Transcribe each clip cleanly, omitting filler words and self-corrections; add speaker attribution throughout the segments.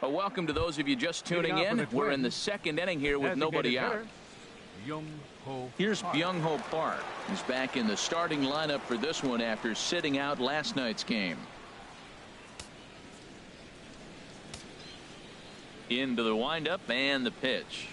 Speaker 1: Well, welcome to those of you just tuning in. We're in the second inning here with nobody out. Here's Byung-ho Park. He's back in the starting lineup for this one after sitting out last night's game. Into the windup and the pitch.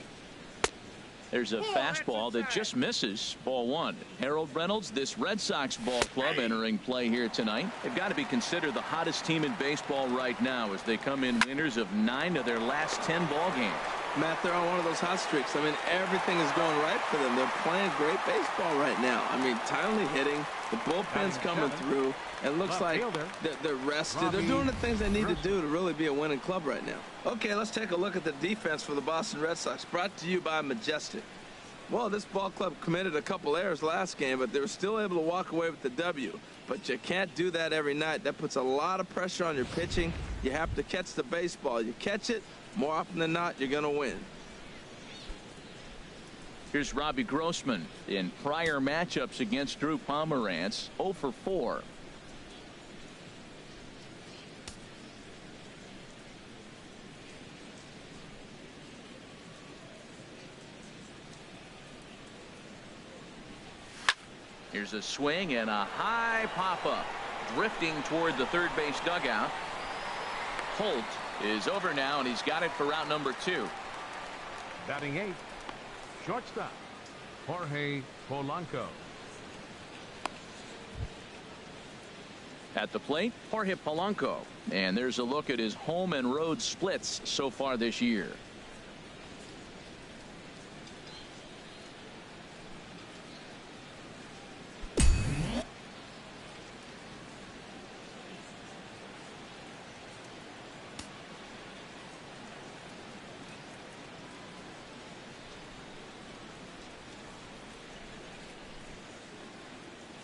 Speaker 1: There's a fastball that just misses. Ball one. Harold Reynolds, this Red Sox ball club entering play here tonight. They've got to be considered the hottest team in baseball right now as they come in winners of 9 of their last 10 ball games.
Speaker 2: Matt, they're on one of those hot streaks. I mean, everything is going right for them. They're playing great baseball right now. I mean, timely hitting. The bullpen's coming through. It looks like they're rested. They're doing the things they need to do to really be a winning club right now. Okay, let's take a look at the defense for the Boston Red Sox, brought to you by Majestic. Well, this ball club committed a couple errors last game, but they were still able to walk away with the W. But you can't do that every night. That puts a lot of pressure on your pitching. You have to catch the baseball. You catch it, more often than not, you're going to win.
Speaker 1: Here's Robbie Grossman in prior matchups against Drew Pomerantz, 0 for 4. Here's a swing and a high pop-up, drifting toward the third base dugout. Holt is over now, and he's got it for out number 2.
Speaker 3: Batting 8th, shortstop, Jorge Polanco.
Speaker 1: At the plate, Jorge Polanco. And there's a look at his home and road splits so far this year.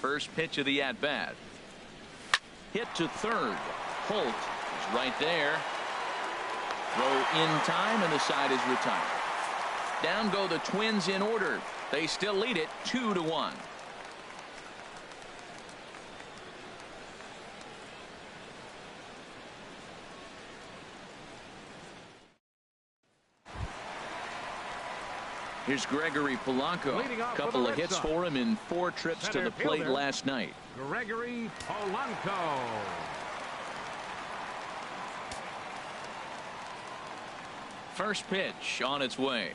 Speaker 1: First pitch of the at-bat. Hit to third. Holt is right there. Throw in time, and the side is retired. Down go the Twins in order. They still lead it 2-1. Here's Gregory Polanco. A couple of hits for him in 4 trips to the plate last night.
Speaker 3: Gregory Polanco.
Speaker 1: First pitch on its way.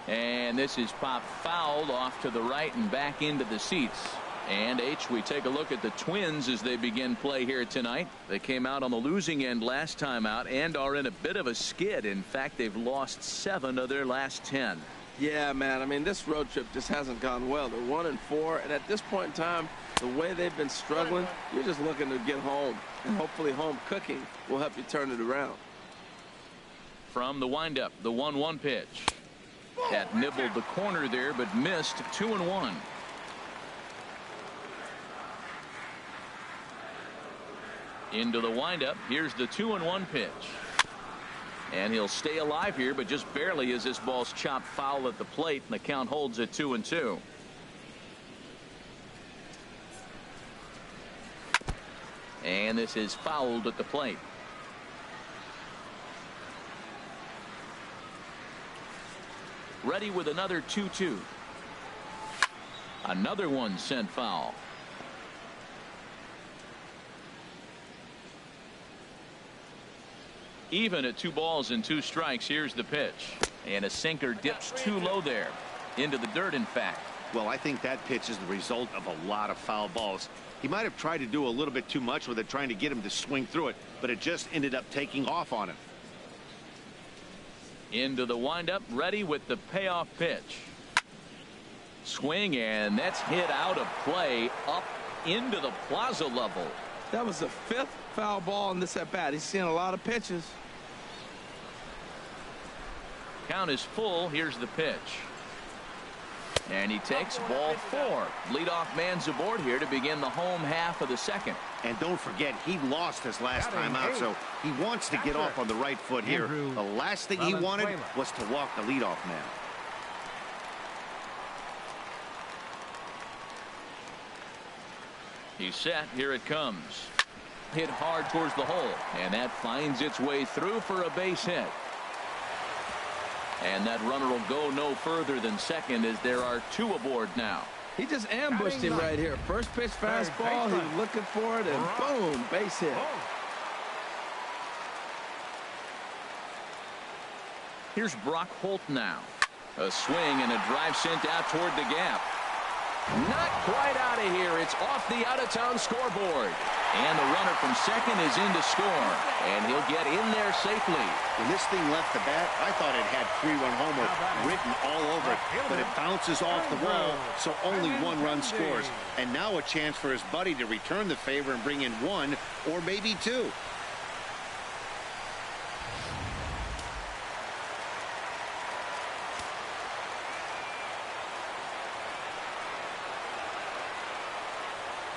Speaker 1: And this is popped fouled off to the right and back into the seats. And we take a look at the Twins as they begin play here tonight. They came out on the losing end last time out and are in a bit of a skid. In fact, they've lost 7 of their last 10.
Speaker 2: Yeah, man. I mean, this road trip just hasn't gone well. They're 1-4, and at this point in time, the way they've been struggling, you're just looking to get home. And hopefully home cooking will help you turn it around.
Speaker 1: From the windup, the 1-1 pitch. That nibbled the corner there, but missed. 2-1. Into the windup. Here's the 2-1 pitch. And he'll stay alive here, but just barely as this ball's chopped foul at the plate, and the count holds at 2-2. And this is fouled at the plate. Ready with another 2-2. Another one sent foul. Even at 2 balls and 2 strikes. Here's the pitch, and a sinker dips too low there into the dirt. In fact,
Speaker 4: well, I think that pitch is the result of a lot of foul balls. He might have tried to do a little bit too much with it, trying to get him to swing through it, but it just ended up taking off on him.
Speaker 1: Into the windup, ready with the payoff pitch. Swing, and that's hit out of play up into the plaza level.
Speaker 2: That was the 5th foul ball in this at bat. He's seen a lot of pitches.
Speaker 1: Count is full. Here's the pitch. And he takes ball 4. Leadoff man's aboard here to begin the home half of the second.
Speaker 4: And don't forget, he lost his last time out, so he wants to get off on the right foot here. The last thing he wanted was to walk the leadoff man.
Speaker 1: He's set. Here it comes. hit hard towards the hole, and that finds its way through for a base hit. And that runner will go no further than second as there are 2 aboard now.
Speaker 2: He just ambushed him right here. First pitch fastball. He was looking for it, and boom, base hit.
Speaker 1: Here's Brock Holt now. A swing and a drive sent out toward the gap. Not quite out of here. It's off the out-of-town scoreboard. And the runner from second is in to score. And he'll get in there safely.
Speaker 4: When this thing left the bat, I thought it had 3-run homer written all over it. But it bounces off the wall, so only 1 run scores. And now a chance for his buddy to return the favor and bring in 1 or maybe 2.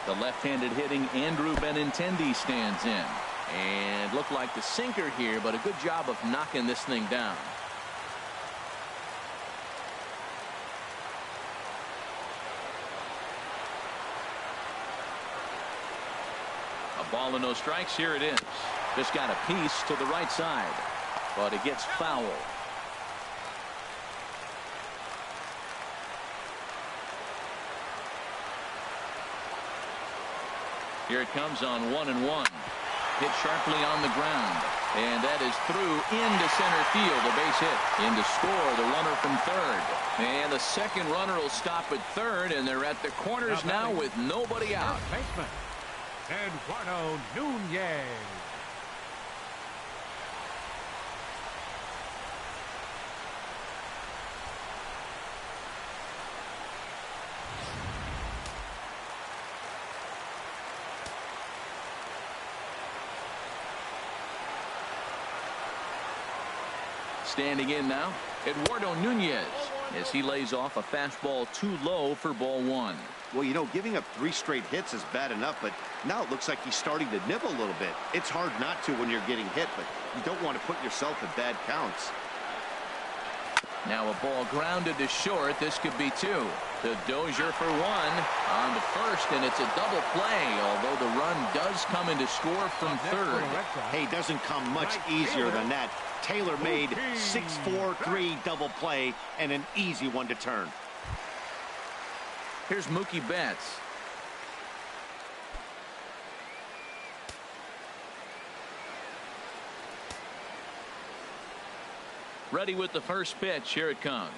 Speaker 1: The left-handed hitting Andrew Benintendi stands in. And looked like the sinker here, but a good job of knocking this thing down. A ball and no strikes. Here it is. Just got a piece to the right side, but it gets foul. Here it comes on 1-1. Hit sharply on the ground. And that is through into center field. A base hit. In to score the runner from third. And the second runner will stop at third. And they're at the corners now with nobody out.
Speaker 3: Baseman, Eduardo Nunez.
Speaker 1: Standing in now, Eduardo Nunez, as he lays off a fastball too low for ball 1.
Speaker 4: Well, you know, giving up 3 straight hits is bad enough, but now it looks like he's starting to nibble a little bit. It's hard not to when you're getting hit, but you don't want to put yourself in bad counts.
Speaker 1: Now a ball grounded to short. This could be 2. The Dozier for 1 on to first, and it's a double play, although the run does come into score from third.
Speaker 4: Hey, doesn't come much easier than that. Taylor made 6-4-3 double play and an easy one to turn.
Speaker 1: Here's Mookie Betts. Ready with the first pitch. Here it comes.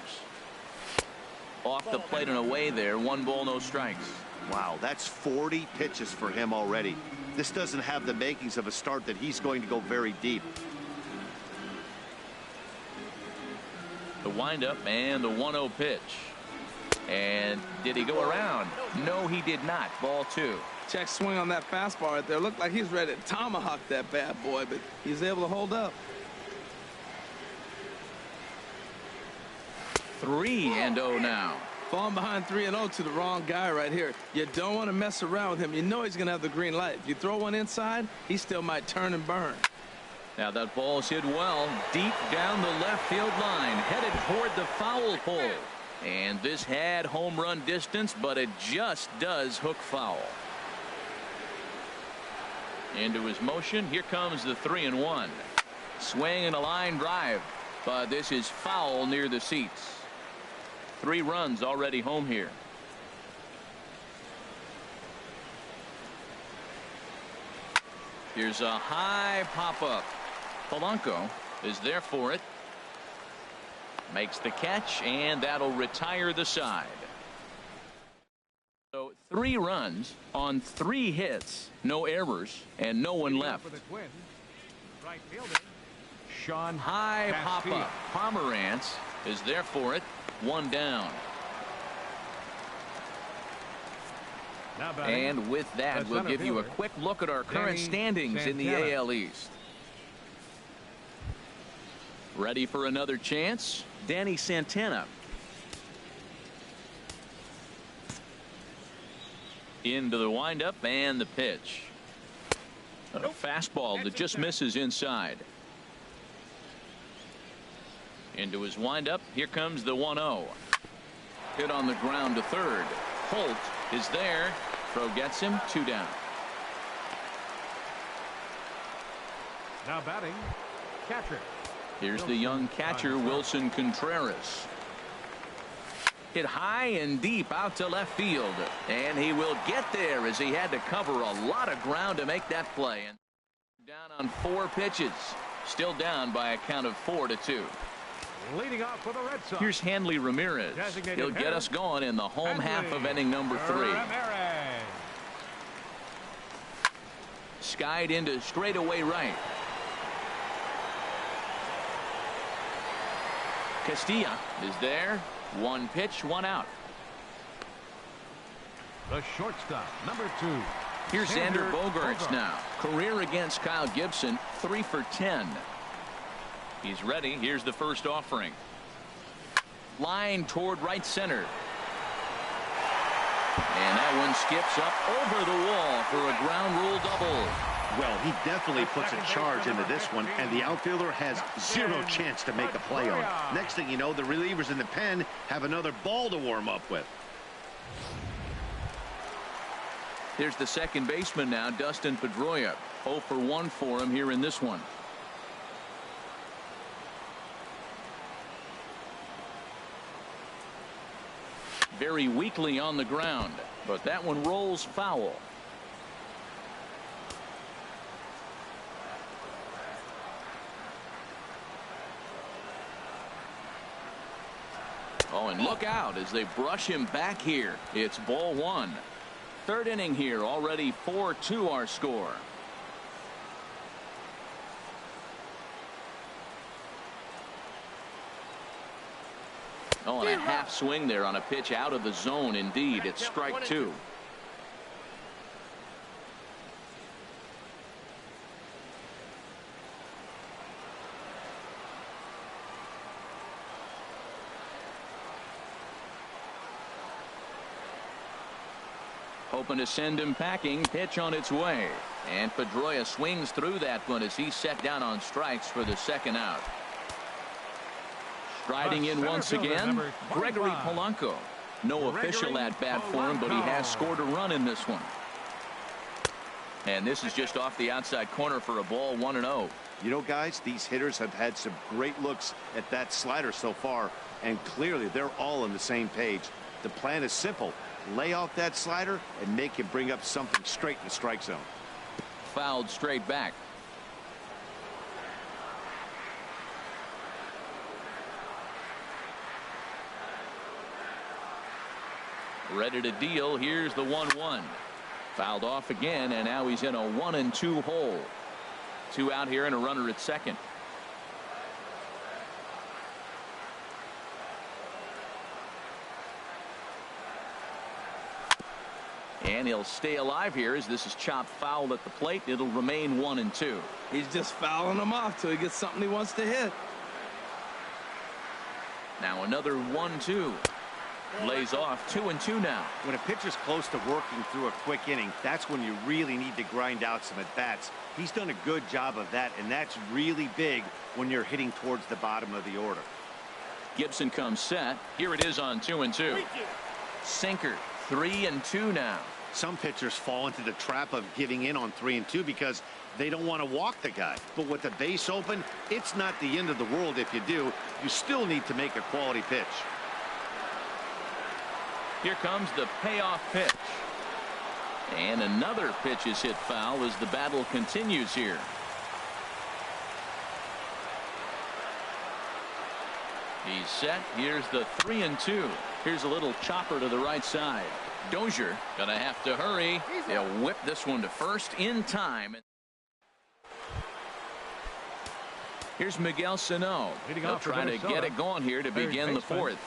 Speaker 1: Off the plate and away there. 1 ball, no strikes.
Speaker 4: Wow, that's 40 pitches for him already. This doesn't have the makings of a start that he's going to go very deep. The windup and the 1-0 pitch. And did he go around? No, he did not. Ball 2.
Speaker 2: Check swing on that fastball right there. Looked like he's ready to tomahawk that bad boy, but he's able to hold up.
Speaker 1: 3-0 now.
Speaker 2: Falling behind 3-0 to the wrong guy right here. You don't want to mess around with him. You know he's going to have the green light. If you throw one inside, he still might turn and burn.
Speaker 1: Now that ball's hit well deep down the left field line, headed toward the foul pole. And this had home run distance, but it just does hook foul. Into his motion. Here comes the 3-1. Swing and a line drive, but this is foul near the seats. 3 runs already home here. Here's a high pop-up. Polanco is there for it. Makes the catch, and that'll retire the side. So 3 runs on 3 hits, no errors, and no one left.
Speaker 3: Right fielder, Sean
Speaker 1: High pop-up. Pomerantz is there for it. 1 down. And with that, we'll give you a quick look at our current standings in the AL East. Ready for another chance? Danny Santana. Into the windup and the pitch. A fastball that just misses inside. Into his windup. Here comes the 1-0. Hit on the ground to third. Holt is there. Throw gets him. 2 down.
Speaker 3: Now batting, catcher.
Speaker 1: Here's the young catcher, Wilson Contreras. Hit high and deep out to left field. And he will get there as he had to cover a lot of ground to make that play. And down on 4 pitches. Still down by a count of 4-2.
Speaker 3: Leading off for the Red Sox.
Speaker 1: Here's Hanley Ramirez. He'll get us going in the home half of inning number 3. Skied into straightaway right. Castilla is there. 1 pitch, 1 out.
Speaker 3: The shortstop, number 2.
Speaker 1: Here's Xander Bogaerts now. Career against Kyle Gibson, 3 for 10. He's ready. Here's the first offering. Line toward right center. And that one skips up over the wall for a ground rule double.
Speaker 4: Well, he definitely puts a charge into this one, and the outfielder has 0 chance to make a play on it. Next thing you know, the relievers in the pen have another ball to warm up with.
Speaker 1: Here's the second baseman now, Dustin Pedroia. 0 for 1 for him here in this one. Very weakly on the ground, but that one rolls foul. Oh, and look out as they brush him back here. It's ball 1. Third inning here, already 4-2 our score. Oh, and a half swing there on a pitch out of the zone. Indeed, it's strike 2. Hoping to send him packing. Pitch on its way. And Pedroia swings through that one as he's set down on strikes for the second out. Striding in once again, Gregory Polanco. No official at bat for him, but he has scored a run in this one. And this is just off the outside corner for a ball, 1-0.
Speaker 4: You know, guys, these hitters have had some great looks at that slider so far, and clearly they're all on the same page. The plan is simple. Lay off that slider and make him bring up something straight in the strike zone.
Speaker 1: Fouled straight back. Ready to deal. Here's the 1-1. Fouled off again, and now he's in a 1-2 hole. 2 out here and a runner at second. And he'll stay alive here as this is chopped foul at the plate. It'll remain 1-2.
Speaker 2: He's just fouling him off till he gets something he wants to hit.
Speaker 1: Now another 1-2. Lays off 2-2 now.
Speaker 4: When a pitcher's close to working through a quick inning, that's when you really need to grind out some at-bats. He's done a good job of that, and that's really big when you're hitting towards the bottom of the order.
Speaker 1: Gibson comes set. Here it is on 2-2. Sinker, 3-2 now.
Speaker 4: Some pitchers fall into the trap of giving in on 3-2 because they don't want to walk the guy. But with the base open, it's not the end of the world if you do. You still need to make a quality pitch.
Speaker 1: Here comes the payoff pitch. And another pitch is hit foul as the battle continues here. He's set. Here's the 3-2. Here's a little chopper to the right side. Dozier gonna have to hurry. He'll whip this one to first in time. Here's Miguel Sano. They'll try to get it going here to begin the 4th.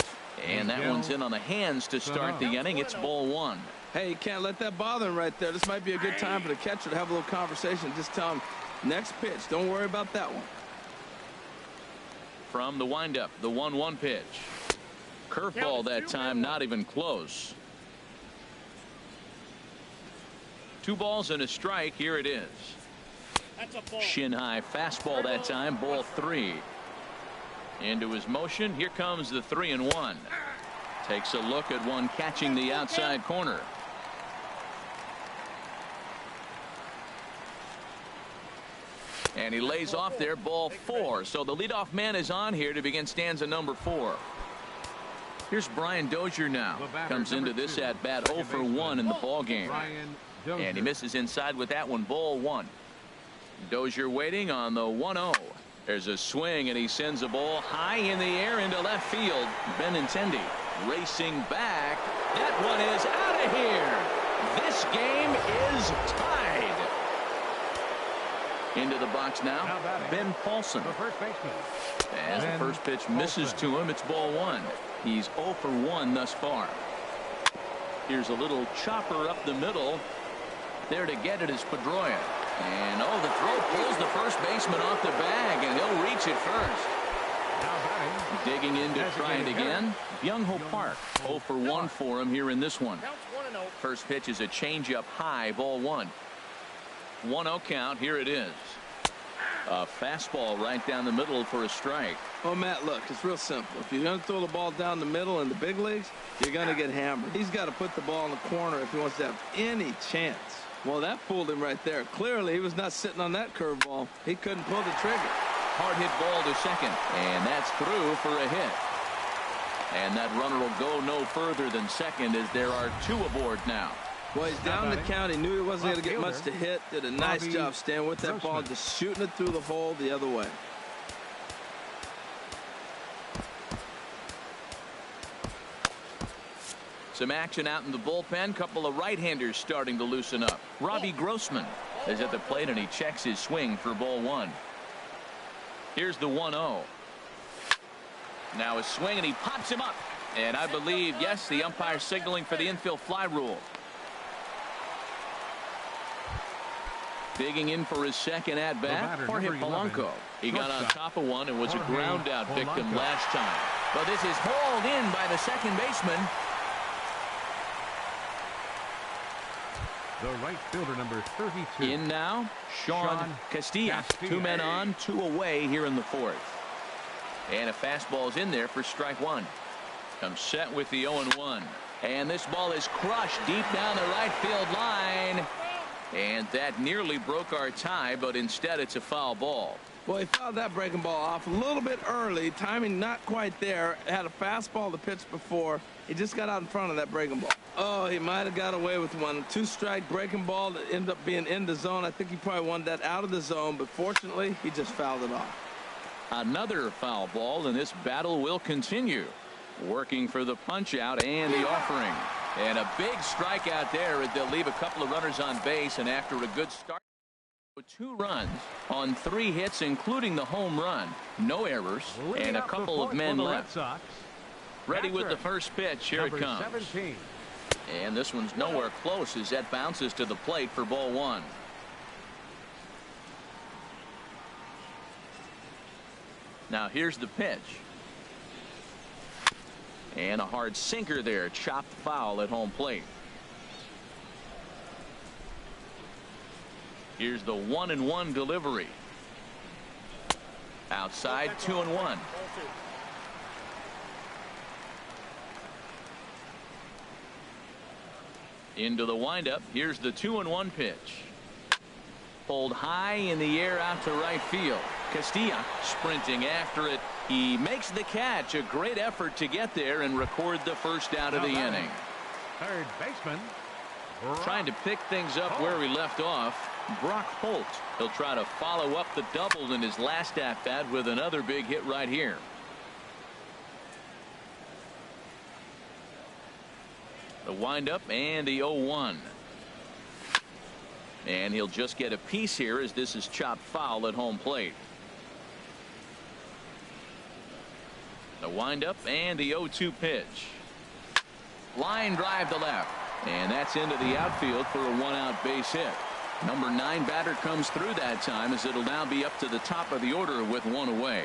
Speaker 1: And that one's in on the hands to start the inning. It's ball 1.
Speaker 2: Hey, you can't let that bother him right there. This might be a good time for the catcher to have a little conversation. Just tell him, next pitch, don't worry about that one.
Speaker 1: From the windup, the 1-1 pitch. Curveball that time, not even close. 2 balls and a strike. Here it is. Shin high fastball that time, ball 3. Into his motion. Here comes the 3-1. Takes a look at one catching the outside corner. And he lays off there, ball 4. So the leadoff man is on here to begin stanza number 4. Here's Brian Dozier now. Comes into this at bat 0 for 1 in the ball game. And he misses inside with that one, ball 1. Dozier waiting on the 1-0. There's a swing, and he sends a ball high in the air into left field. Benintendi racing back. That one is out of here. This game is tied. Into the box now, Ben Paulson.
Speaker 3: The first baseman.
Speaker 1: As the first pitch misses to him, it's ball 1. He's 0 for 1 thus far. Here's a little chopper up the middle. There to get it is Pedroia. And the throw pulls the first baseman off the bag, and he'll reach it first. Digging in to try it again. Byung-Ho Park, 0 for 1 for him here in this one. First pitch is a changeup high, ball 1. 1-0 count. Here it is. A fastball right down the middle for a strike.
Speaker 2: Oh, Matt, look, it's real simple. If you're going to throw the ball down the middle in the big leagues, you're going to get hammered. He's got to put the ball in the corner if he wants to have any chance. Well, that fooled him right there. Clearly, he was not sitting on that curveball. He couldn't pull the trigger.
Speaker 1: Hard hit ball to second, and that's through for a hit. And that runner will go no further than second as there are 2 aboard now.
Speaker 2: Well, he's down the count. He knew he wasn't going to get much to hit. Did a nice job staying with that ball, just shooting it through the hole the other way.
Speaker 1: Some action out in the bullpen. Couple of right-handers starting to loosen up. Robbie Grossman is at the plate, and he checks his swing for ball 1. Here's the 1-0. Now a swing, and he pops him up. And I believe, yes, the umpire signaling for the infield fly rule. Digging in for his second at-bat, Jorge Polanco. He got on top of one and was a ground-out victim last time. But this is hauled in by the second baseman.
Speaker 3: The right fielder, number 32.
Speaker 1: In now, Sean Castilla. 2 men on, 2 away here in the 4th. And a fastball is in there for strike 1. Comes set with the 0-1. And this ball is crushed deep down the right field line. And that nearly broke our tie, but instead it's a foul ball.
Speaker 2: Well, he fouled that breaking ball off a little bit early. Timing not quite there. Had a fastball to pitch before. He just got out in front of that breaking ball. Oh, he might have got away with one. 2-strike breaking ball that ended up being in the zone. I think he probably wanted that out of the zone, but fortunately, he just fouled it off.
Speaker 1: Another foul ball, and this battle will continue. Working for the punch out and the offering. And a big strikeout there. They'll leave a couple of runners on base, and after a good start, 2 runs on 3 hits, including the home run. No errors, and a couple of men left. Ready with the first pitch. Here it comes.
Speaker 3: 17.
Speaker 1: And this one's nowhere close as that bounces to the plate for ball 1. Now here's the pitch. And a hard sinker there, chopped foul at home plate. Here's the 1-1 delivery. Outside, 2-1. Into the windup. Here's the 2-1 pitch. Pulled high in the air out to right field. Castilla sprinting after it. He makes the catch. A great effort to get there and record the first out of the inning.
Speaker 3: Third baseman.
Speaker 1: Trying to pick things up where he left off. Brock Holt. He'll try to follow up the double in his last at bat with another big hit right here. The windup and the 0-1. And he'll just get a piece here as this is chopped foul at home plate. The windup and the 0-2 pitch. Line drive to left. And that's into the outfield for a 1-out base hit. Number 9 batter comes through that time as it'll now be up to the top of the order with 1 away.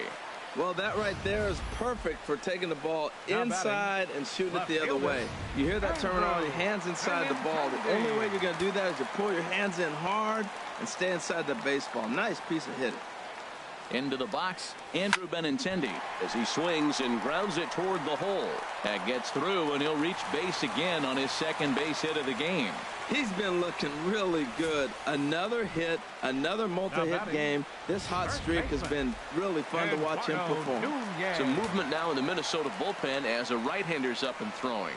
Speaker 2: Well, that right there is perfect for taking the ball inside and shooting it the other way. You hear that terminology, hands inside the ball. The only way you're going to do that is you pull your hands in hard and stay inside the baseball. Nice piece of hitting.
Speaker 1: Into the box, Andrew Benintendi.
Speaker 5: As he swings and grounds it toward the hole.
Speaker 1: That gets through, and he'll reach base again on his second base hit of the game.
Speaker 2: He's been looking really good. Another hit, another multi-hit game. This hot streak has been really fun to watch him perform.
Speaker 5: Some movement now in the Minnesota bullpen as a right-hander's up and throwing.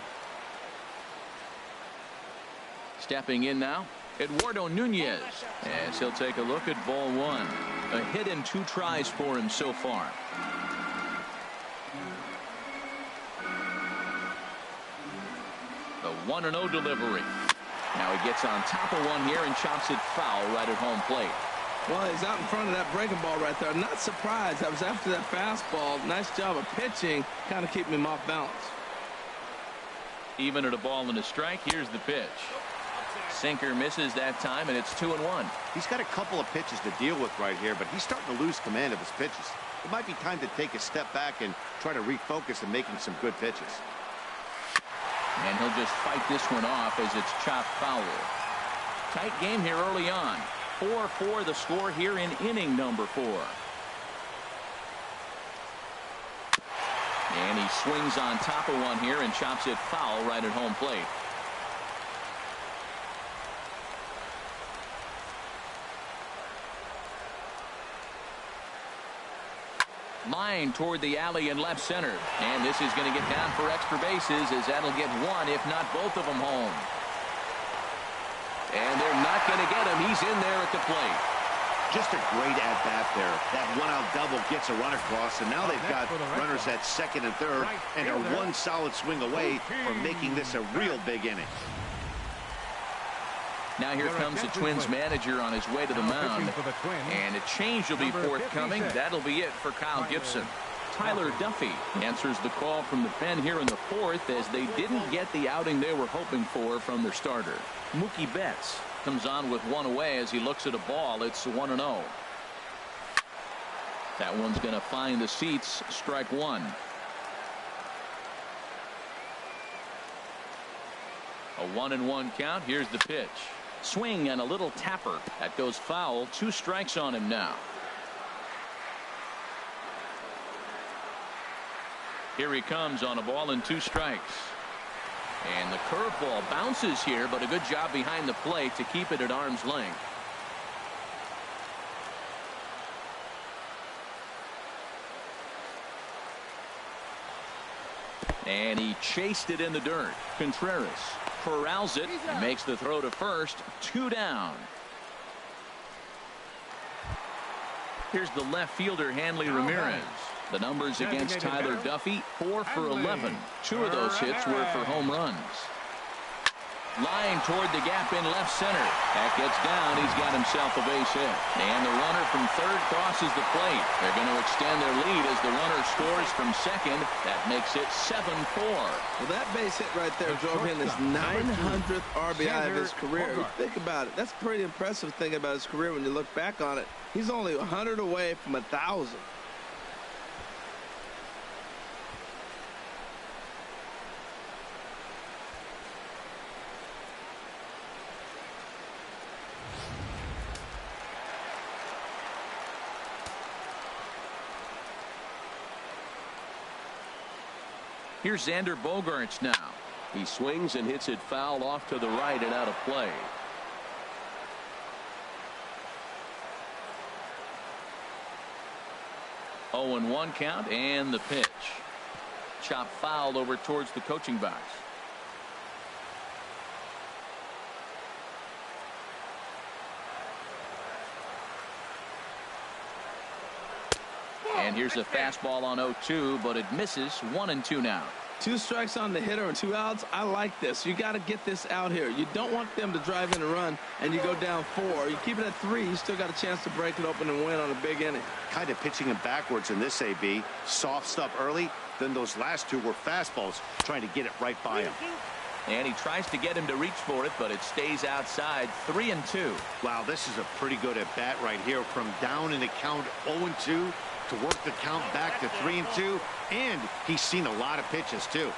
Speaker 1: Stepping in now, Eduardo Nunez, as he'll take a look at ball one. A hit in 2 tries for him so far. The 1-0 delivery. Now he gets on top of one here and chops it foul right at home plate.
Speaker 2: Well, he's out in front of that breaking ball right there. Not surprised. I was after that fastball. Nice job of pitching, kind of keeping him off balance.
Speaker 1: Even at a ball and a strike, here's the pitch. Sinker misses that time, and it's 2-1.
Speaker 4: He's got a couple of pitches to deal with right here, but he's starting to lose command of his pitches. It might be time to take a step back and try to refocus on making some good pitches.
Speaker 1: And he'll just fight this one off as it's chopped foul. Tight game here early on. 4-4 the score here in inning number 4. And he swings on top of one here and chops it foul right at home plate. Line toward the alley in left center. And this is going to get down for extra bases as that'll get one, if not both of them, home. And they're not going to get him. He's in there at the plate.
Speaker 4: Just a great at-bat there. That one-out double gets a run across, and now they've got runners at second and third, and are one solid swing away from making this a real big inning.
Speaker 1: Now here comes the Twins manager on his way to the mound. And a change will be forthcoming. That'll be it for Kyle Gibson. Tyler Duffy answers the call from the pen here in the 4th as they didn't get the outing they were hoping for from their starter. Mookie Betts comes on with one away as he looks at a ball. It's 1-0. That one's going to find the seats. Strike one. A 1-1 count. Here's the pitch. Swing and a little tapper. That goes foul. 2 strikes on him now. Here he comes on a ball and 2 strikes. And the curveball bounces here, but a good job behind the plate to keep it at arm's length. And he chased it in the dirt. Contreras corrals it and makes the throw to first. 2 down. Here's the left fielder, Hanley Ramirez. The numbers against Tyler Duffy, 4 for 11. 2 of those hits were for home runs. Line toward the gap in left center. That gets down. He's got himself a base hit. And the runner from third crosses the plate. They're going to extend their lead as the runner scores from second. That makes it 7-4.
Speaker 2: Well, that base hit right there drove in his 900th RBI of his career. Think about it. That's a pretty impressive thing about his career when you look back on it. He's only 100 away from 1,000.
Speaker 1: Here's Xander Bogaerts now.
Speaker 5: He swings and hits it foul off to the right and out of play.
Speaker 1: Oh, 0-1 count and the pitch. Chop foul over towards the coaching box. And here's a fastball on 0-2, but it misses. 1-2 now.
Speaker 2: 2 strikes on the hitter and 2 outs. I like this. You got to get this out here. You don't want them to drive in a run and you go down 4. You keep it at 3. You still got a chance to break it open and win on a big inning.
Speaker 4: Kind of pitching him backwards in this AB. Soft stuff early. Then those last 2 were fastballs, trying to get it right by him.
Speaker 1: And he tries to get him to reach for it, but it stays outside. 3-2.
Speaker 4: Wow, this is a pretty good at bat right here. From down in the count 0-2 to work the count back to 3-2, and he's seen a lot of pitches too.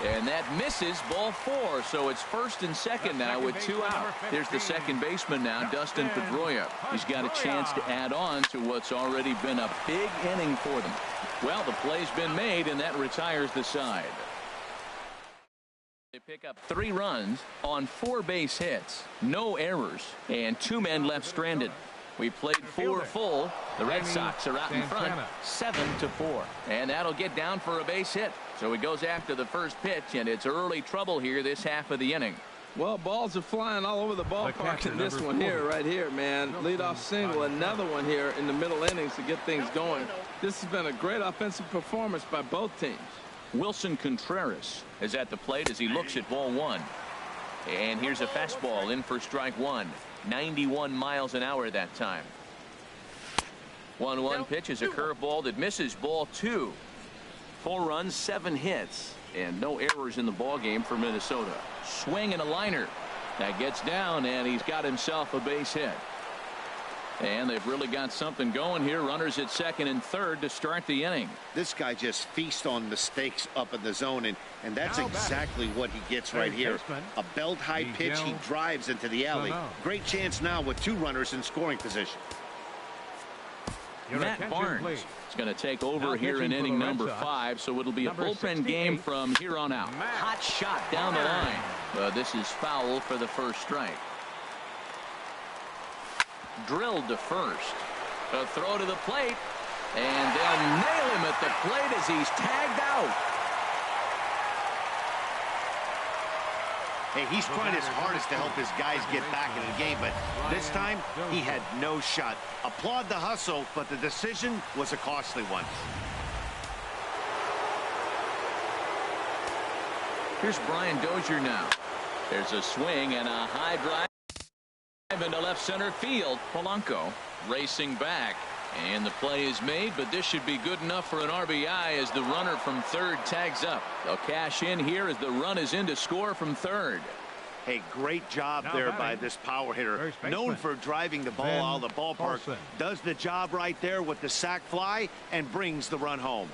Speaker 1: And that misses, ball 4. So it's first and second now with 2 out. Here's the second baseman now, Dustin Pedroia. He's got a chance to add on to what's already been a big inning for them. Well, the play's been made, and that retires the side. They pick up 3 runs on 4 base hits, no errors, and 2 men left stranded. We played 4 full. The Red Sox are out in front 7-4. And that'll get down for a base hit. So he goes after the first pitch, and it's early trouble here this half of the inning.
Speaker 2: Well, balls are flying all over the ballpark in this one here, right here, man. Leadoff single, another one here in the middle innings to get things going. This has been a great offensive performance by both teams.
Speaker 1: Wilson Contreras is at the plate as he looks at ball 1. And here's a fastball in for strike 1. 91 miles an hour that time. 1-1 pitch is a curveball that misses, ball 2. 4 runs, 7 hits, and no errors in the ball game for Minnesota. Swing and a liner. That gets down, and he's got himself a base hit. And they've really got something going here. Runners at second and third to start the inning.
Speaker 4: This guy just feasts on mistakes up in the zone, and that's exactly what he gets right here. A belt-high pitch, he drives into the alley. Great chance now with 2 runners in scoring position.
Speaker 1: Matt Barnes is going to take over here in inning number 5, so it'll be a bullpen game from here on out. Hot shot down the line. This is foul for the first strike. Drilled to first. A throw to the plate, and they'll nail him at the plate as he's tagged out.
Speaker 4: Hey, he's trying his hardest to help his guys get back in the game, but this time he had no shot. Applaud the hustle, but the decision was a costly one.
Speaker 1: Here's Brian Dozier now. There's a swing and a high drive into left center field. Polanco racing back, and the play is made, but this should be good enough for an RBI as the runner from third tags up. They'll cash in here as the run is in to score from third.
Speaker 4: Hey, great job there by this power hitter. Known for driving the ball out of the ballpark. Does the job right there with the sac fly and brings the run home.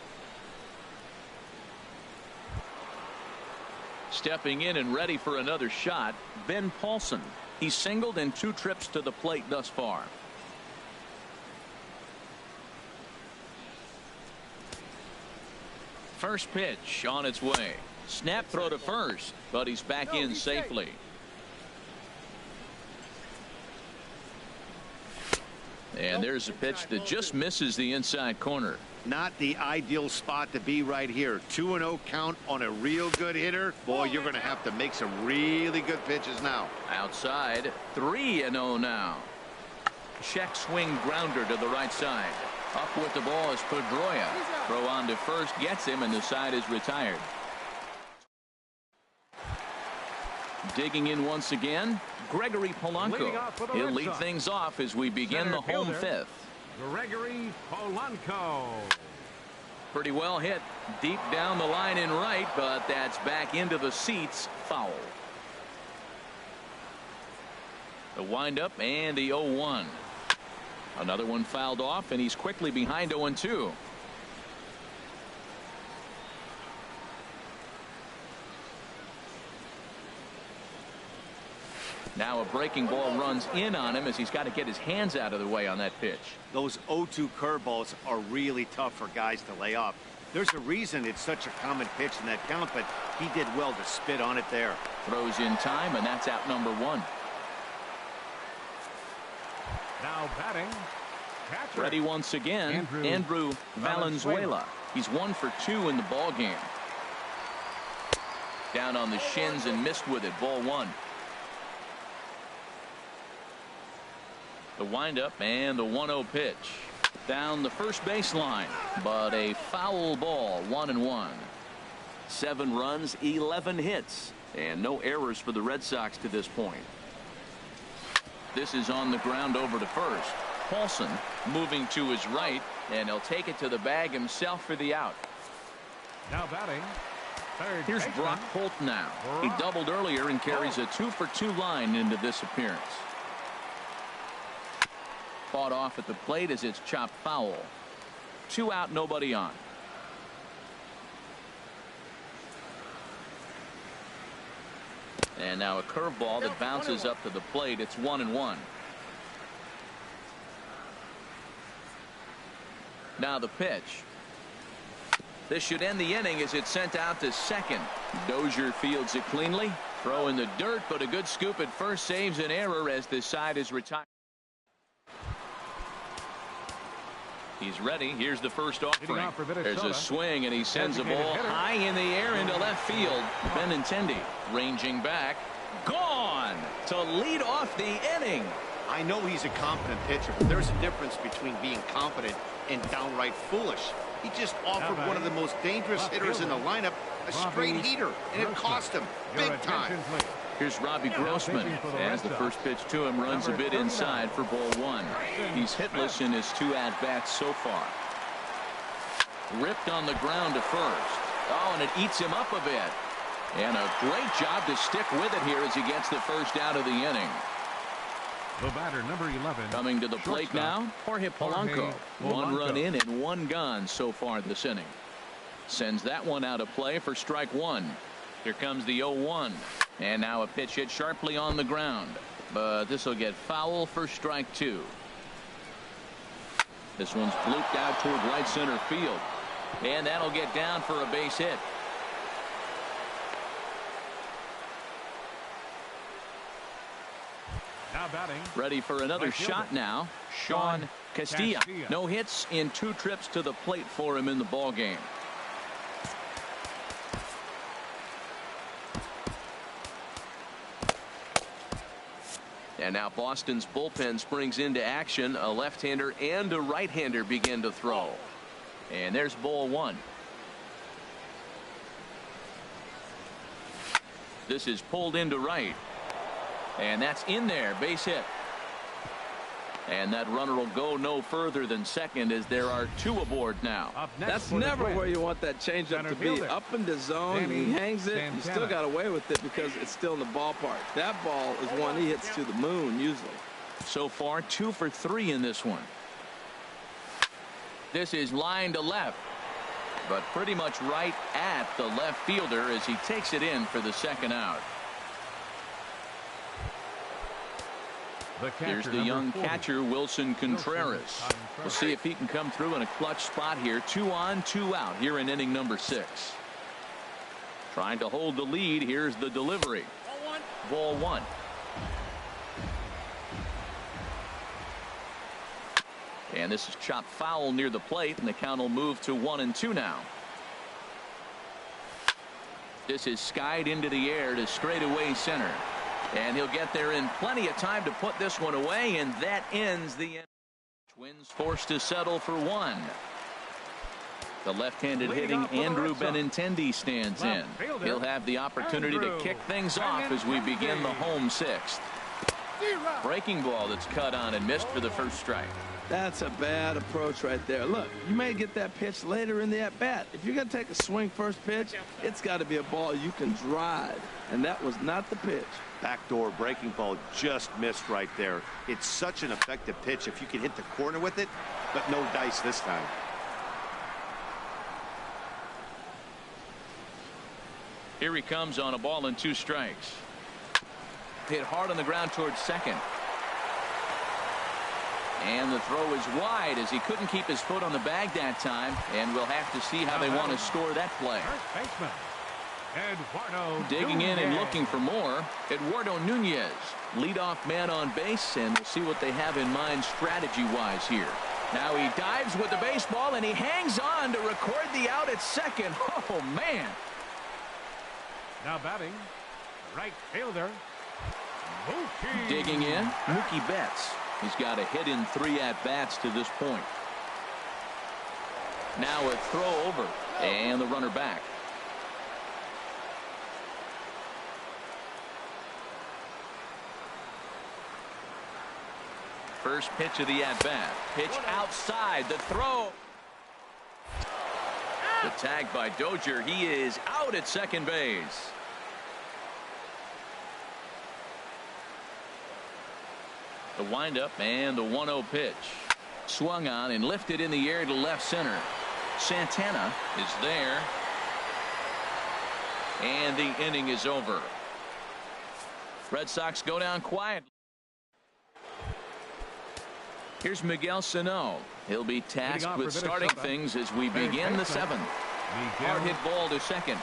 Speaker 1: Stepping in and ready for another shot, Ben Paulson. He's singled in 2 trips to the plate thus far. First pitch on its way. Snap throw to first, but he's back in safely. And there's a pitch that just misses the inside corner.
Speaker 4: Not the ideal spot to be right here. 2-0 count on a real good hitter. Boy, you're going to have to make some really good pitches now.
Speaker 1: Outside, 3-0 now. Check swing grounder to the right side. Up with the ball is Pedroia. Throw on to first gets him, and the side is retired. Digging in once again, Gregory Polanco. He'll lead things off as we begin the home 5th.
Speaker 3: Gregory Polanco.
Speaker 1: Pretty well hit deep down the line in right, but that's back into the seats. Foul. The windup and the 0-1. Another one fouled off, and he's quickly behind 0-2. Now a breaking ball runs in on him as he's got to get his hands out of the way on that pitch.
Speaker 4: Those 0-2 curveballs are really tough for guys to lay off. There's a reason it's such a common pitch in that count, but he did well to spit on it there.
Speaker 1: Throws in time, and that's out number 1.
Speaker 3: Now batting, catcher.
Speaker 1: Ready once again, Andrew Valenzuela. He's 1 for 2 in the ball game. Down on the shins and missed with it. Ball 1. The windup and the 1-0 pitch. Down the first baseline, but a foul ball. 1-1. 7 runs, 11 hits, and no errors for the Red Sox to this point. This is on the ground over to first. Paulson moving to his right, and he'll take it to the bag himself for the out.
Speaker 3: Now batting, third
Speaker 1: Here's
Speaker 3: baseman.
Speaker 1: Brock Holt now. He doubled earlier and carries a 2 for 2 line into this appearance. Fought off at the plate as it's chopped foul. 2 out, nobody on. And now a curveball that bounces up to the plate. It's 1-1. Now the pitch. This should end the inning as it's sent out to second. Dozier fields it cleanly. Throw in the dirt, but a good scoop at first saves an error as this side is retired. He's ready. Here's the first offering. There's a swing, and he sends the ball high in the air into left field. Benintendi ranging back. Gone to lead off the inning.
Speaker 4: I know he's a competent pitcher, but there's a difference between being confident and downright foolish. He just offered one of the most dangerous hitters in the lineup a straight heater, and it cost him big time.
Speaker 1: Here's Robbie Grossman as the first pitch to him runs a bit inside for ball one. He's hitless in his 2 at-bats so far. Ripped on the ground to first. Oh, and it eats him up a bit. And a great job to stick with it here as he gets the first out of the inning.
Speaker 3: The batter, number 11.
Speaker 1: Coming to the plate now, Jorge Polanco. 1 run in and 1 gone so far this inning. Sends that one out of play for strike 1. Here comes the 0-1. And now a pitch hit sharply on the ground. But this will get foul for strike 2. This one's blooped out toward right center field. And that'll get down for a base hit.
Speaker 3: Now batting.
Speaker 1: Ready for another shot now. Sean Castilla. No hits in 2 trips to the plate for him in the ball game. And now Boston's bullpen springs into action. A left-hander and a right-hander begin to throw. And there's ball 1. This is pulled into right. And that's in there. Base hit. And that runner will go no further than second as there are 2 aboard now.
Speaker 2: That's never where you want that changeup to be. Up in the zone, he hangs it. He still got away with it because it's still in the ballpark. That ball is one he hits to the moon usually.
Speaker 1: So far 2 for 3 in this one. This is line to left, but pretty much right at the left fielder as he takes it in for the second out. Here's the young catcher, Wilson Contreras. We'll see if he can come through in a clutch spot here. 2 on, 2 out here in inning number 6. Trying to hold the lead. Here's the delivery. Ball 1. And this is chopped foul near the plate, and the count will move to 1-2 now. This is skied into the air to straightaway center. And he'll get there in plenty of time to put this one away, and that ends the inning. Twins forced to settle for 1. The left-handed hitting Andrew Benintendi stands in. He'll have the opportunity to kick things off as we begin the home 6th. Breaking ball that's cut on and missed for the first strike.
Speaker 2: That's a bad approach right there. Look, you may get that pitch later in the at-bat. If you're going to take a swing first pitch, it's got to be a ball you can drive. And that was not the pitch.
Speaker 4: Backdoor breaking ball just missed right there. It's such an effective pitch if you can hit the corner with it, but no dice this time.
Speaker 1: Here he comes on a ball and 2 strikes. Hit hard on the ground towards second. And the throw is wide as he couldn't keep his foot on the bag that time. And we'll have to see how they want to score that play. Digging in and looking for more. Eduardo Nunez, leadoff man on base, and we'll see what they have in mind strategy-wise here. Now he dives with the baseball, and he hangs on to record the out at second. Oh, man.
Speaker 3: Now batting, right fielder, Mookie.
Speaker 1: Digging in, Mookie Betts. He's got a hit in 3 at-bats to this point. Now a throw over, and the runner back. First pitch of the at-bat. Pitch outside. The throw. The tag by Dozier. He is out at second base. The windup and the 1-0 pitch. Swung on and lifted in the air to left center. Santana is there. And the inning is over. Red Sox go down quiet. Here's Miguel Sano. He'll be tasked with starting things as we begin the seventh. Hard hit ball to second.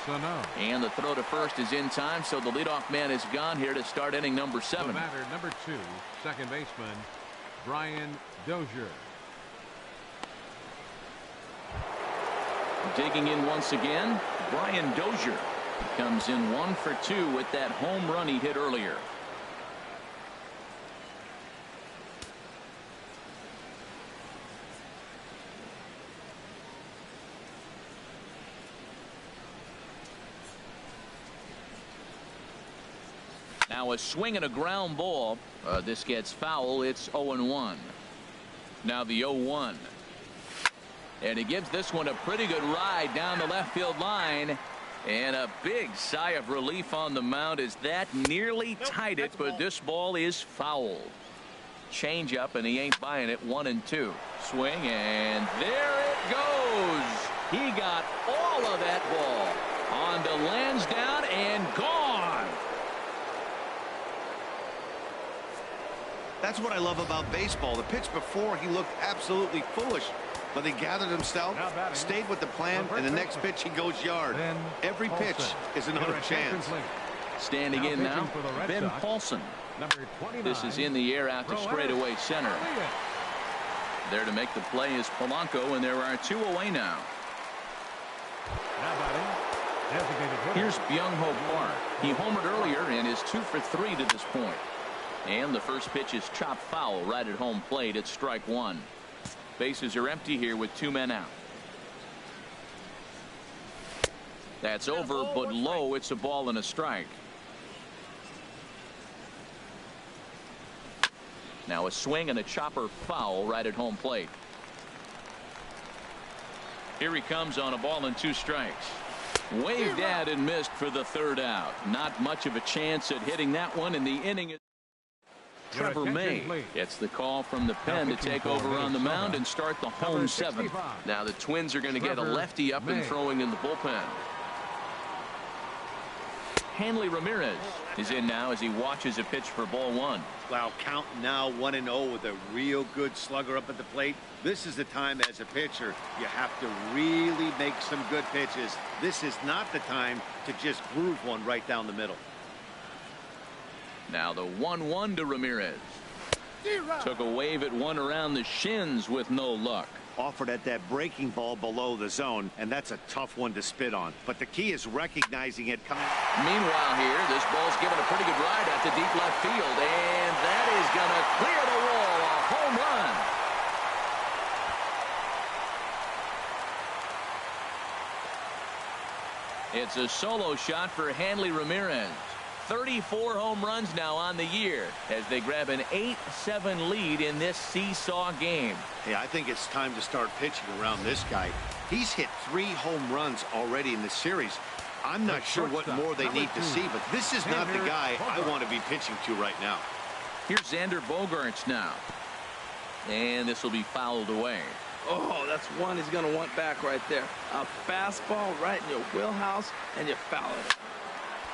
Speaker 1: And the throw to first is in time, so the leadoff man is gone here to start inning number 7.
Speaker 3: Batter number 2, second baseman Brian Dozier.
Speaker 1: Digging in once again, Brian Dozier. He comes in 1 for 2 with that home run he hit earlier. Now a swing and a ground ball. This gets foul. It's 0-1. Now the 0-1. And he gives this one a pretty good ride down the left field line. And a big sigh of relief on the mound as that nearly tied it, but this ball is fouled. Change up, and he ain't buying it. 1-2. Swing, and there it goes. He got all of that ball on the Lansdowne and gone.
Speaker 4: That's what I love about baseball. The pitch before, he looked absolutely foolish. But he gathered himself, stayed with the plan, and the next pitch he goes yard. Every pitch is another chance.
Speaker 1: Standing in now, Ben Paulson. This is in the air out to straightaway center. There to make the play is Polanco, and there are 2 away now. Here's Byung-Ho Park. He homered earlier and is 2 for 3 to this point. And the first pitch is chopped foul right at home plate. It's strike 1. Bases are empty here with 2 men out. That's over, but low. It's a ball and a strike. Now a swing and a chopper foul right at home plate. Here he comes on a ball and 2 strikes. Waved at and missed for the 3rd out. Not much of a chance at hitting that one in the inning. Trevor May gets the call from the pen to take over on the mound and start the home 7th.
Speaker 5: Now the Twins are going to get a lefty up and throwing in the bullpen.
Speaker 1: Hanley Ramirez is in now as he watches a pitch for ball 1.
Speaker 4: Wow, count now 1-0 with a real good slugger up at the plate. This is the time as a pitcher you have to really make some good pitches. This is not the time to just groove one right down the middle.
Speaker 1: Now the 1-1 to Ramirez. Took a wave at one around the shins with no luck.
Speaker 4: Offered at that breaking ball below the zone, and that's a tough one to spit on. But the key is recognizing it coming.
Speaker 1: Meanwhile here, this ball's given a pretty good ride out to deep left field, and that is going to clear the wall. A home run. It's a solo shot for Hanley Ramirez. 34 home runs now on the year as they grab an 8-7 lead in this seesaw game.
Speaker 4: Hey, I think it's time to start pitching around this guy. He's hit 3 home runs already in this series. I'm not sure what more they need to see, but this is not the guy I want to be pitching to right now.
Speaker 1: Here's Xander Bogaerts now. And this will be fouled away.
Speaker 2: Oh, that's one he's going to want back right there. A fastball right in your wheelhouse, and you foul it.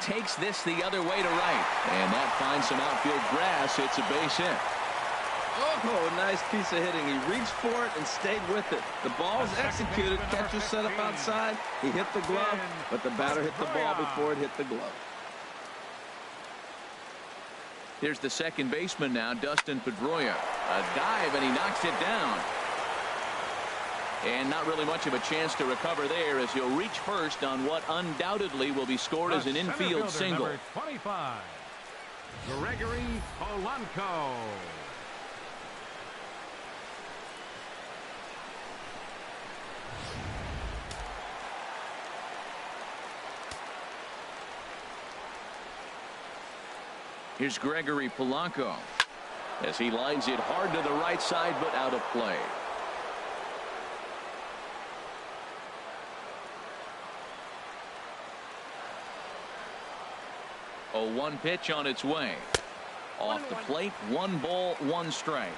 Speaker 1: Takes this the other way to right, and that finds some outfield grass. It's a base hit.
Speaker 2: Oh, nice piece of hitting. He reached for it and stayed with it. The ball's executed. Catcher set up outside. He hit the glove, but the batter hit the ball before it hit the glove.
Speaker 1: Here's the second baseman now, Dustin Pedroia. A dive, and he knocks it down. And not really much of a chance to recover there as he'll reach first on what undoubtedly will be scored as an infield single.
Speaker 3: Number 25, Gregory Polanco.
Speaker 1: Here's Gregory Polanco as he lines it hard to the right side, but out of play. A 1 pitch on its way. Off the plate, 1 ball, 1 strike.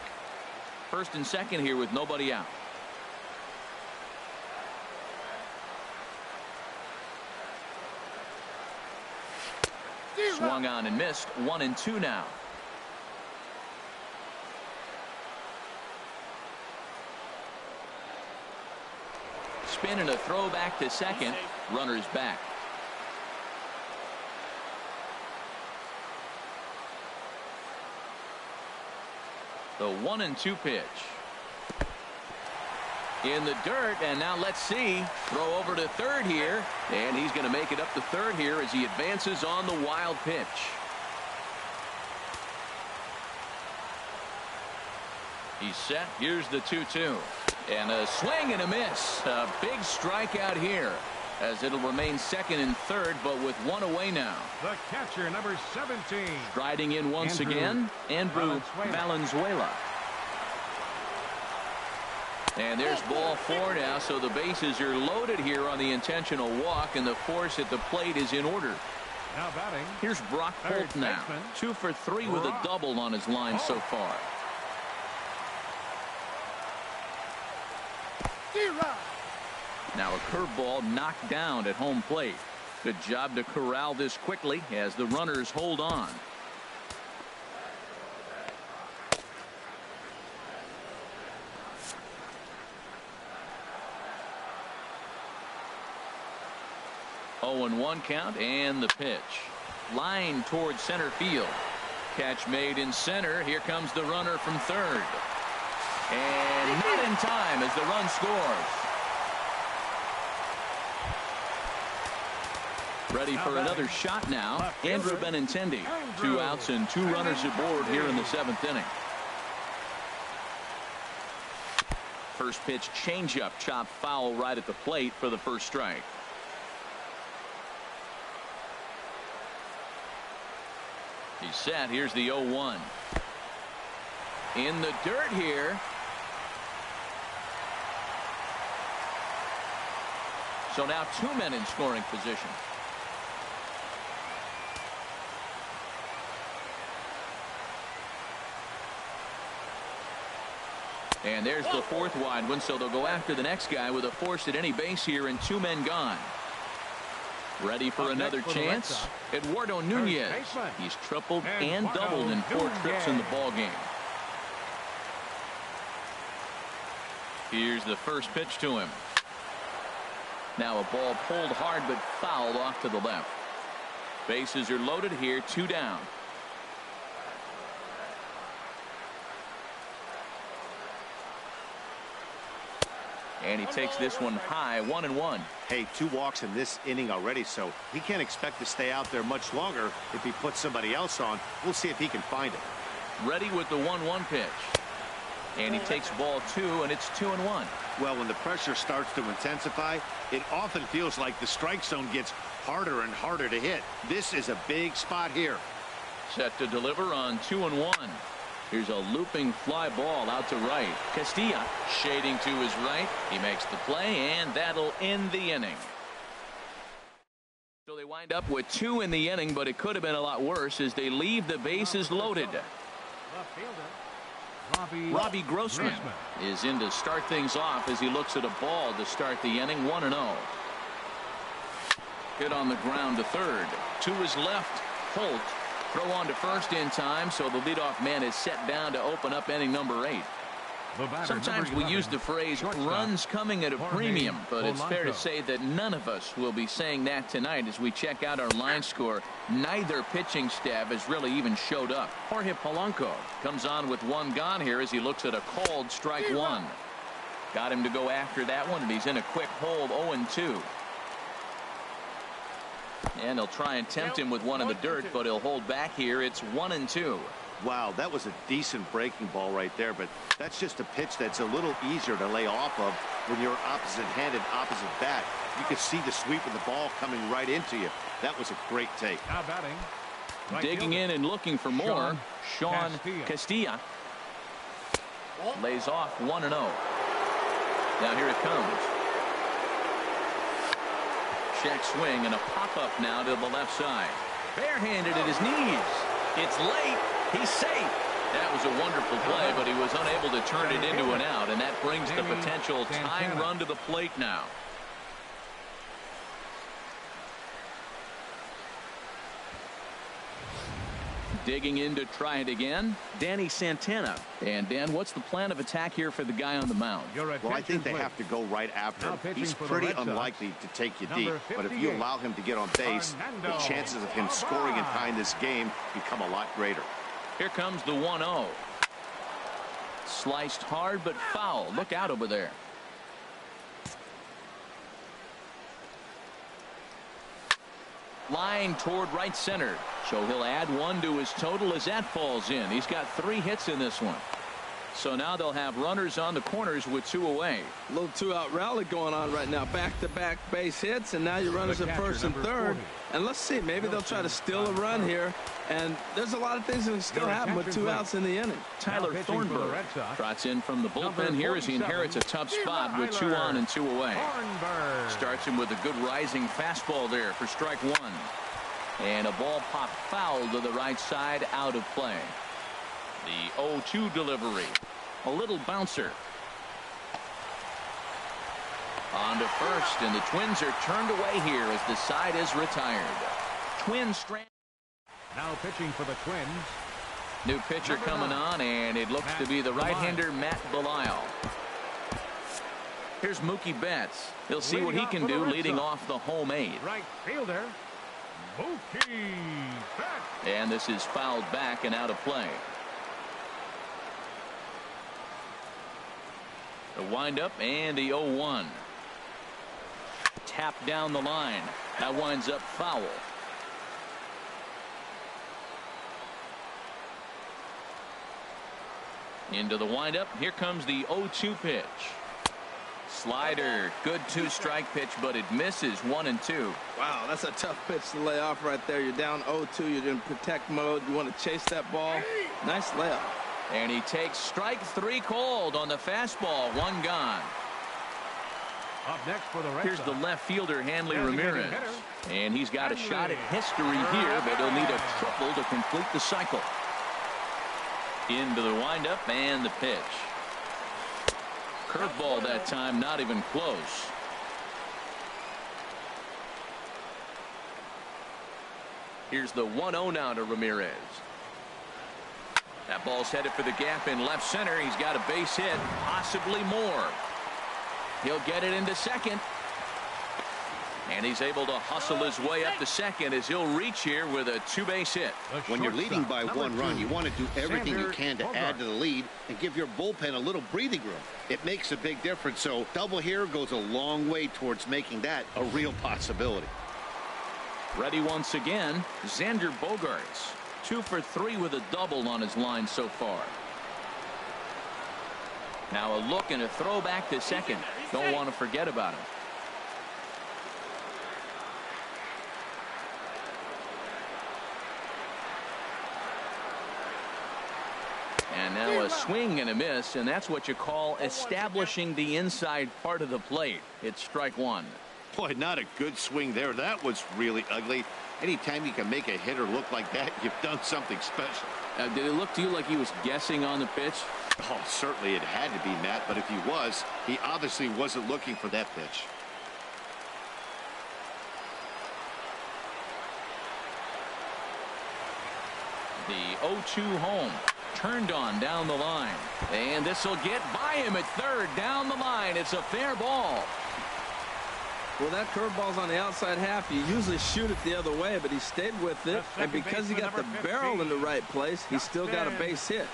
Speaker 1: First and second here with nobody out. Swung on and missed. 1-2 now. Spin and a throw back to second. Runners back. The 1-2 pitch. In the dirt, and now let's see. Throw over to third here, and he's going to make it up to third here as he advances on the wild pitch. He's set. Here's the 2-2. And a swing and a miss. A big strikeout here as it'll remain second and third, but with one away now.
Speaker 3: The catcher, number 17.
Speaker 1: Striding in once again, Andrew Valenzuela. And there's ball 4 now, so the bases are loaded here on the intentional walk, and the force at the plate is in order.
Speaker 3: Now batting.
Speaker 1: Here's Brock Holt now. 2 for 3 with a double on his line so far. Now a curveball knocked down at home plate. Good job to corral this quickly as the runners hold on. Oh, 0-1 count, and the pitch. Line towards center field. Catch made in center. Here comes the runner from third. And not in time as the run scores. Ready for another shot now. Andrew Benintendi. 2 outs and 2 runners aboard here in the 7th inning. First pitch changeup, chopped foul right at the plate for the first strike. He's set. Here's the 0-1. In the dirt here. So now 2 men in scoring position. And there's the 4th wide one, so they'll go after the next guy with a force at any base here and 2 men gone. Ready for another chance. Eduardo Nunez. He's tripled and doubled in 4 trips in the ball game. Here's the first pitch to him. Now a ball pulled hard but fouled off to the left. Bases are loaded here, 2 down. And he takes this one high, 1-1.
Speaker 4: Hey, 2 walks in this inning already, so he can't expect to stay out there much longer if he puts somebody else on. We'll see if he can find it.
Speaker 1: Ready with the 1-1 pitch. And he takes ball 2, and it's 2-1.
Speaker 4: Well, when the pressure starts to intensify, it often feels like the strike zone gets harder and harder to hit. This is a big spot here.
Speaker 1: Set to deliver on 2-1. Here's a looping fly ball out to right. Castilla shading to his right. He makes the play, and that'll end the inning. So they wind up with 2 in the inning, but it could have been a lot worse as they leave the bases loaded. Robbie Grossman is in to start things off as he looks at a ball to start the inning. 1-0. Hit on the ground to third. To his left, Holt. Throw on to first in time, so the leadoff man is set down to open up inning number 8. Sometimes we use the phrase runs coming at a premium, but it's fair to say that none of us will be saying that tonight as we check out our line score. Neither pitching staff has really even showed up. Jorge Polanco comes on with 1 gone here as he looks at a called strike 1. Got him to go after that one, and he's in a quick hold, 0-2. And they'll try and tempt him with one in the dirt, but he'll hold back here. It's 1-2.
Speaker 4: Wow, that was a decent breaking ball right there, but that's just a pitch that's a little easier to lay off of when you're opposite-handed, opposite bat. You could see the sweep of the ball coming right into you. That was a great take.
Speaker 3: Now batting.
Speaker 1: Digging in and looking for more. Sean Castilla lays off 1-0. Now here it comes. Check swing and a pop-up now to the left side. Barehanded at his knees. It's late. He's safe. That was a wonderful play, but he was unable to turn it into an out, and that brings the potential tying run to the plate now. Digging in to try it again, Danny Santana. And Dan, what's the plan of attack here for the guy on the mound?
Speaker 4: Well, I think they have to go right after him. He's pretty unlikely to take you deep, but if you allow him to get on base, the chances of him scoring and tying this game become a lot greater.
Speaker 1: Here comes the 1-0. Sliced hard but foul. Look out over there. Line toward right center. So he'll add 1 to his total as that falls in. He's got 3 hits in this one. So now they'll have runners on the corners with 2 away.
Speaker 2: A little 2-out rally going on right now. Back-to-back base hits, and now your runners at first and third. And let's see, maybe they'll try to steal a run here. And there's a lot of things that can still happen with 2 outs in the inning.
Speaker 1: Tyler Thornburg trots in from the bullpen here as he inherits a tough spot with 2 on and 2 away. Starts him with a good rising fastball there for strike 1. And a ball popped foul to the right side, out of play. The 0-2 delivery. A little bouncer. On to first, and the Twins are turned away here as the side is retired. Twins strand.
Speaker 3: Now pitching for the Twins.
Speaker 1: New pitcher coming on, and it looks to be the right-hander Matt Belisle. Here's Mookie Betts. He'll see what he can do leading off the home 8.
Speaker 3: Right fielder, Mookie Betts.
Speaker 1: And this is fouled back and out of play. The windup and the 0-1. Tap down the line. That winds up foul. Into the windup. Here comes the 0-2 pitch. Slider. Good 2-strike pitch, but it misses 1 and 2.
Speaker 2: Wow, that's a tough pitch to lay off right there. You're down 0-2. You're in protect mode. You want to chase that ball. Nice layup.
Speaker 1: And he takes strike 3 called on the fastball. 1 gone.
Speaker 3: Up next for the Red
Speaker 1: Here's
Speaker 3: Sox,
Speaker 1: the left fielder, Hanley Ramirez. And he's got a shot at history here, but he'll need a triple to complete the cycle. Into the windup and the pitch. Curveball that time, not even close. Here's the 1-0 now to Ramirez. That ball's headed for the gap in left center. He's got a base hit, possibly more. He'll get it into second. And he's able to hustle his way up to second as he'll reach here with a 2-base hit.
Speaker 4: When you're leading by 1 run, you want to do everything you can to add to the lead and give your bullpen a little breathing room. It makes a big difference, so double here goes a long way towards making that a real possibility.
Speaker 1: Ready once again, Xander Bogaerts. 2 for 3 with a double on his line so far. Now a look and a throw back to second. Don't want to forget about him. And now a swing and a miss, and that's what you call establishing the inside part of the plate. It's strike 1.
Speaker 4: Boy, not a good swing there. That was really ugly. Anytime you can make a hitter look like that, you've done something special.
Speaker 1: Did it look to you like he was guessing on the pitch?
Speaker 4: Oh, certainly it had to be, Matt, but if he was, he obviously wasn't looking for that pitch.
Speaker 1: The 0-2 home. Turned on down the line. And this will get by him at third. Down the line. It's a fair ball.
Speaker 2: Well, that curveball's on the outside half. You usually shoot it the other way, but he stayed with it. And because he got the barrel in the right place, he still got a base hit.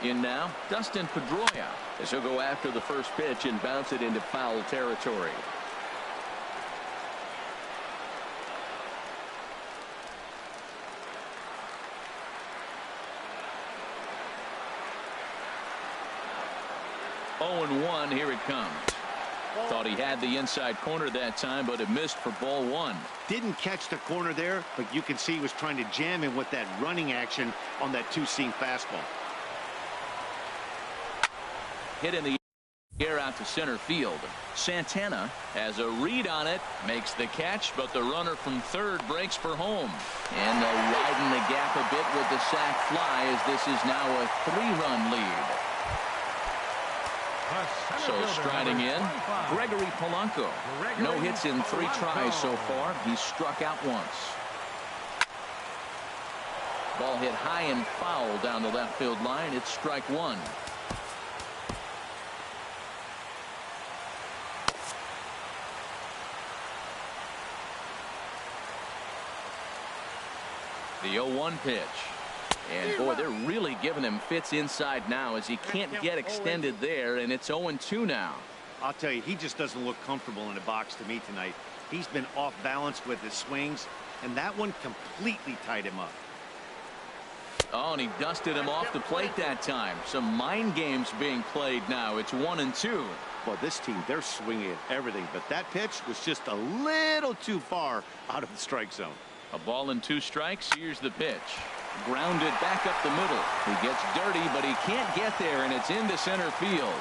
Speaker 1: In now, Dustin Pedroia, as he'll go after the first pitch and bounce it into foul territory. Oh, and 1, here it comes. Thought he had the inside corner that time, but it missed for ball 1.
Speaker 4: Didn't catch the corner there, but you can see he was trying to jam him with that running action on that 2-seam fastball.
Speaker 1: Hit in the Here out to center field. Santana has a read on it, makes the catch, but the runner from third breaks for home. And they'll widen the gap a bit with the sac fly, as this is now a 3-run lead. So striding in, Gregory Polanco. No hits in 3 tries so far. He's struck out once. Ball hit high and foul down the left field line. It's strike 1. The 0-1 pitch. And boy, they're really giving him fits inside now, as he can't get extended there, and it's 0-2 now.
Speaker 4: I'll tell you, he just doesn't look comfortable in the box to me tonight. He's been off balance with his swings, and that one completely tied him up.
Speaker 1: Oh, and he dusted him off the plate that time. Some mind games being played now. It's 1-2.
Speaker 4: Well, this team, they're swinging at everything, but that pitch was just a little too far out of the strike zone.
Speaker 1: A ball and 2 strikes. Here's the pitch. Grounded back up the middle. He gets dirty, but he can't get there, and it's into center field.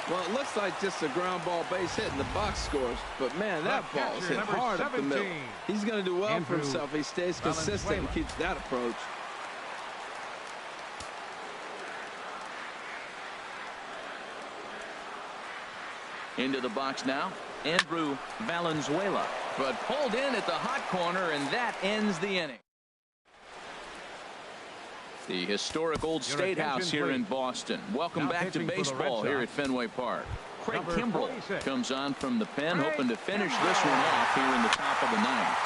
Speaker 2: Well, it looks like just a ground ball base hit, and the box scores. But, man, that ball's hit hard up the middle. He's going to do well for himself. He stays consistent and keeps that approach.
Speaker 1: Into the box now, Andrew Valenzuela. But pulled in at the hot corner, and that ends the inning. The historic Old State House here in Boston. Welcome back to baseball here at Fenway Park. Craig Kimbrell comes on from the pen, hoping to finish this one off here in the top of the 9th.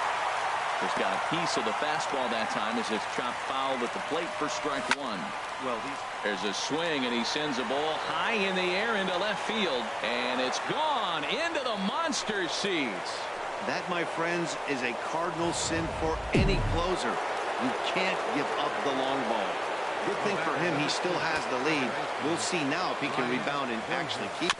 Speaker 1: Just got a piece of the fastball that time as it's chopped foul at the plate for strike 1.
Speaker 4: Well,
Speaker 1: there's a swing, and he sends a ball high in the air into left field, and it's gone into the monster seats.
Speaker 4: That, my friends, is a cardinal sin for any closer. You can't give up the long ball. Good thing for him, he still has the lead. We'll see now if he can rebound and actually keep it.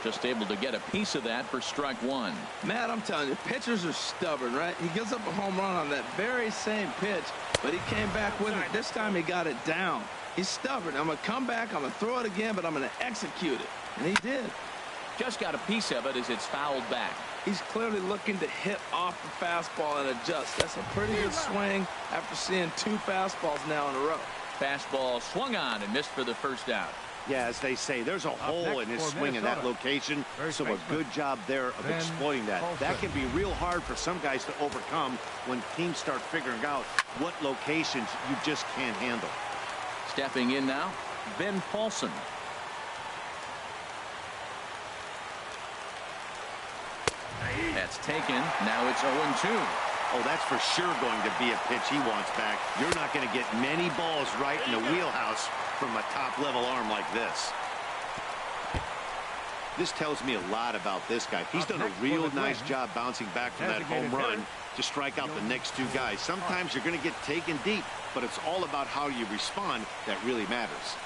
Speaker 1: Just able to get a piece of that for strike 1.
Speaker 2: Matt, I'm telling you, pitchers are stubborn, right? He gives up a home run on that very same pitch, but he came back with it. This time he got it down. He's stubborn. I'm going to come back, I'm going to throw it again, but I'm going to execute it. And he did.
Speaker 1: Just got a piece of it as it's fouled back.
Speaker 2: He's clearly looking to hit off the fastball and adjust. That's a pretty good swing after seeing 2 fastballs now in a row.
Speaker 1: Fastball swung on and missed for the first out.
Speaker 4: Yeah, as they say, there's a hole in his swing in that location, so a good job there of exploiting that. That can be real hard for some guys to overcome when teams start figuring out what locations you just can't handle.
Speaker 1: Stepping in now, Ben Paulson. That's taken. Now it's 0-2.
Speaker 4: Oh, that's for sure going to be a pitch he wants back. You're not going to get many balls right in the wheelhouse from a top-level arm like this. This tells me a lot about this guy. He's done a real nice job bouncing back from that home run to strike out the next 2 guys. Sometimes you're going to get taken deep, but it's all about how you respond that really matters.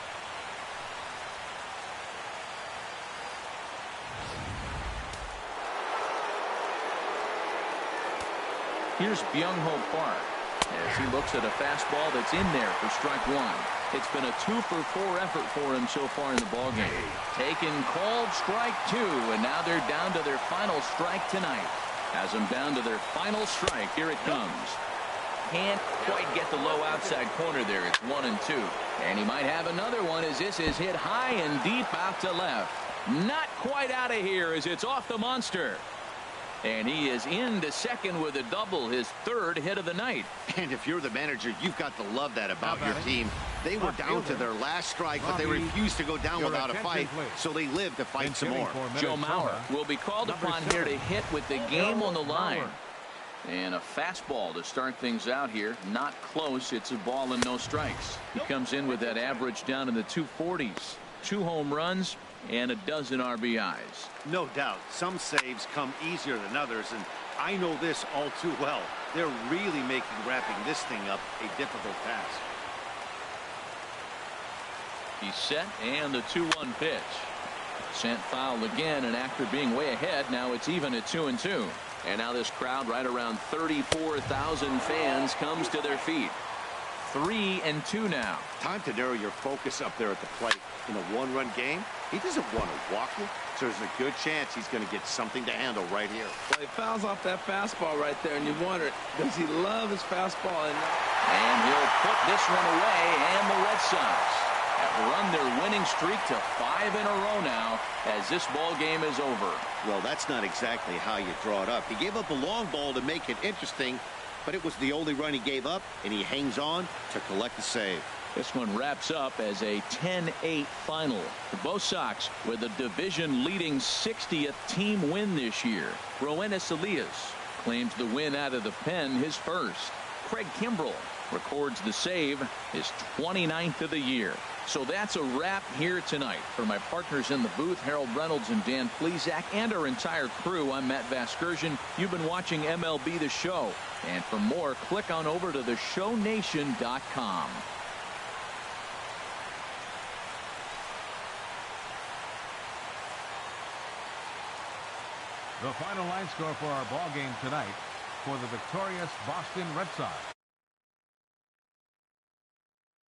Speaker 1: Here's Byung-Ho Park as he looks at a fastball that's in there for strike 1. It's been a 2-for-4 effort for him so far in the ballgame. Taken, called, strike 2, and now they're down to their final strike tonight. Has them down to their final strike. Here it comes. Can't quite get the low outside corner there. It's 1-2. And he might have another one as this is hit high and deep out to left. Not quite out of here as it's off the monster. And he is into second with a double, his 3rd hit of the night.
Speaker 4: And if you're the manager, you've got to love that about your team. They were down to their last strike, but they refused to go down without a fight, so they lived to fight some more.
Speaker 1: Joe Mauer will be called upon here to hit with the game on the line. And a fastball to start things out here. Not close. It's a ball and no strikes. He comes in with that average down in the 240s. 2 home runs and a dozen RBIs.
Speaker 4: No doubt. Some saves come easier than others, and I know this all too well. They're really making wrapping this thing up a difficult task.
Speaker 1: He's set, and the 2-1 pitch. Sent foul again, and after being way ahead, now it's even at 2-2. And now this crowd, right around 34,000 fans, comes to their feet. 3-2 now.
Speaker 4: Time to narrow your focus up there at the plate. In a one-run game, he doesn't want to walk you, so there's a good chance he's going to get something to handle right here.
Speaker 2: Well, he fouls off that fastball right there, and you wonder, does he love his fastball?
Speaker 1: And he'll put this one away, and the Red Sox have run their winning streak to 5 in a row now as this ball game is over.
Speaker 4: Well, that's not exactly how you draw it up. He gave up a long ball to make it interesting, but it was the only run he gave up, and he hangs on to collect the save.
Speaker 1: This one wraps up as a 10-8 final for both Sox with a division-leading 60th team win this year. Roenis Elias claims the win out of the pen, his first. Craig Kimbrell records the save, his 29th of the year. So that's a wrap here tonight. For my partners in the booth, Harold Reynolds and Dan Plesac, and our entire crew, I'm Matt Vasgersian. You've been watching MLB The Show. And for more, click on over to theshownation.com.
Speaker 3: The final line score for our ball game tonight for the victorious Boston Red Sox.